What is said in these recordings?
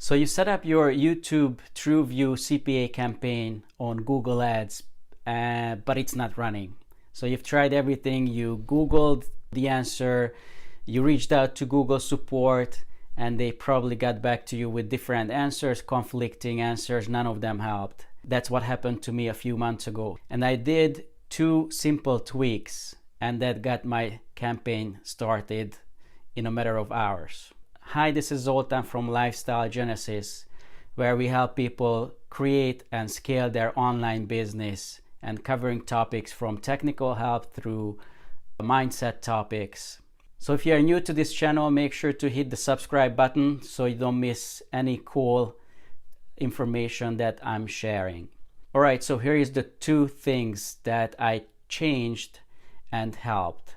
So you set up your YouTube TrueView CPA campaign on Google Ads, but it's not running. So you've tried everything, you Googled the answer, you reached out to Google support, and they probably got back to you with different answers, conflicting answers, none of them helped. That's what happened to me a few months ago. And I did 2 simple tweaks, and that got my campaign started in a matter of hours. Hi, this is Zoltan from Lifestyle Genesis, where we help people create and scale their online business and covering topics from technical help through mindset topics. So if you are new to this channel, make sure to hit the subscribe button so you don't miss any cool information that I'm sharing. Alright, so here is the 2 things that I changed and helped.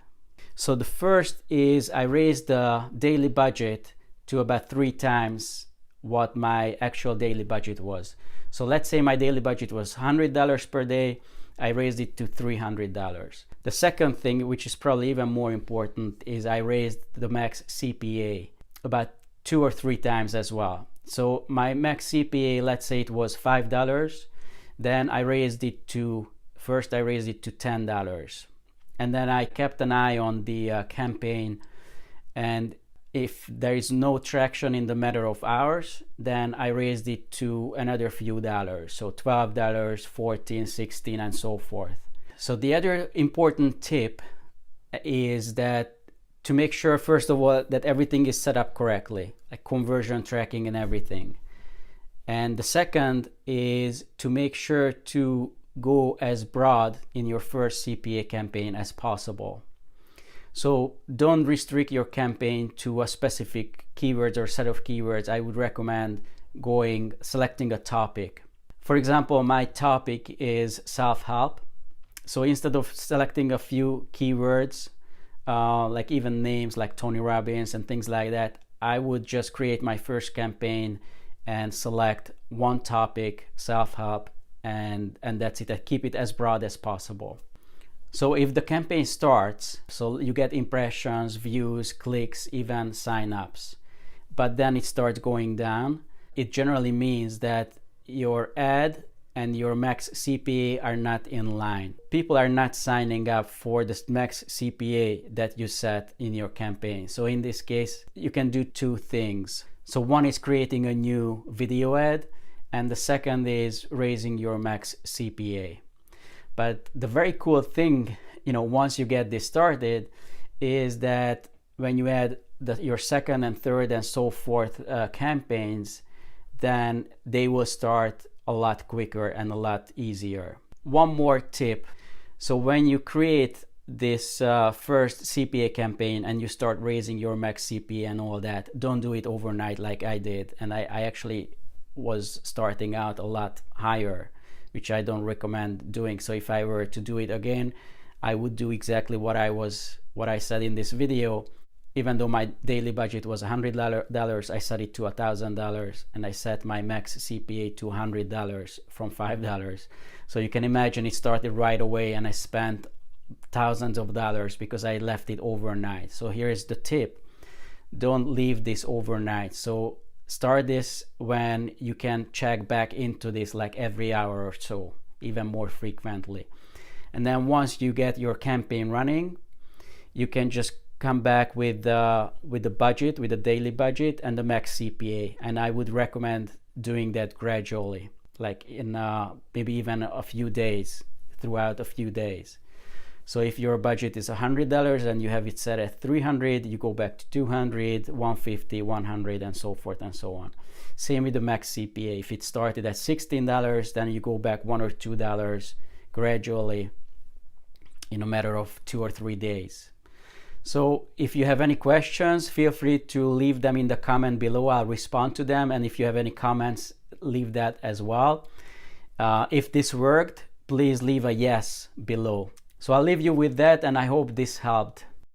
So the first is I raised the daily budget to about 3 times what my actual daily budget was. So let's say my daily budget was $100 per day. I raised it to $300. The second thing, which is probably even more important, is I raised the max CPA about 2 or 3 times as well. So my max CPA, let's say it was $5. Then I raised it to, first I raised it to $10. And then I kept an eye on the campaign, and if there is no traction in the matter of hours, then I raised it to another few dollars. So $12, $14, $16, and so forth. So the other important tip is that to make sure, first of all, that everything is set up correctly, like conversion tracking and everything. And the second is to make sure to go as broad in your first CPA campaign as possible. So don't restrict your campaign to a specific keywords or set of keywords. I would recommend selecting a topic. For example, my topic is self-help. So instead of selecting a few keywords, like even names like Tony Robbins and things like that, I would just create my first campaign and select one topic, self-help, and that's it. I keep it as broad as possible. So if the campaign starts, so you get impressions, views, clicks, even signups, but then it starts going down, it generally means that your ad and your max CPA are not in line. People are not signing up for the max CPA that you set in your campaign. So in this case, you can do 2 things. So one is creating a new video ad, and the second is raising your max CPA. But the very cool thing, once you get this started, is that when you add your second and third and so forth campaigns, then they will start a lot quicker and a lot easier. One more tip. So when you create this first CPA campaign and you start raising your max CPA and all that, don't do it overnight like I did. And I actually was starting out a lot higher, which I don't recommend doing. So if I were to do it again, I would do exactly what I said in this video. Even though my daily budget was $100, I set it to $1,000, and I set my max CPA to $100 from $5. So you can imagine it started right away, and I spent thousands of dollars because I left it overnight. So here's the tip: don't leave this overnight. So start this when you can check back into this like every hour or so, even more frequently. And then once you get your campaign running, you can just come back with the budget, with the daily budget and the max CPA. And I would recommend doing that gradually, like in maybe even a few days, throughout a few days. So if your budget is $100 and you have it set at $300, you go back to $200, $150, $100, and so forth and so on. Same with the max CPA. If it started at $16, then you go back $1 or $2 gradually in a matter of 2 or 3 days. So if you have any questions, feel free to leave them in the comment below. I'll respond to them. And if you have any comments, leave that as well. If this worked, please leave a yes below. So I'll leave you with that, and I hope this helped.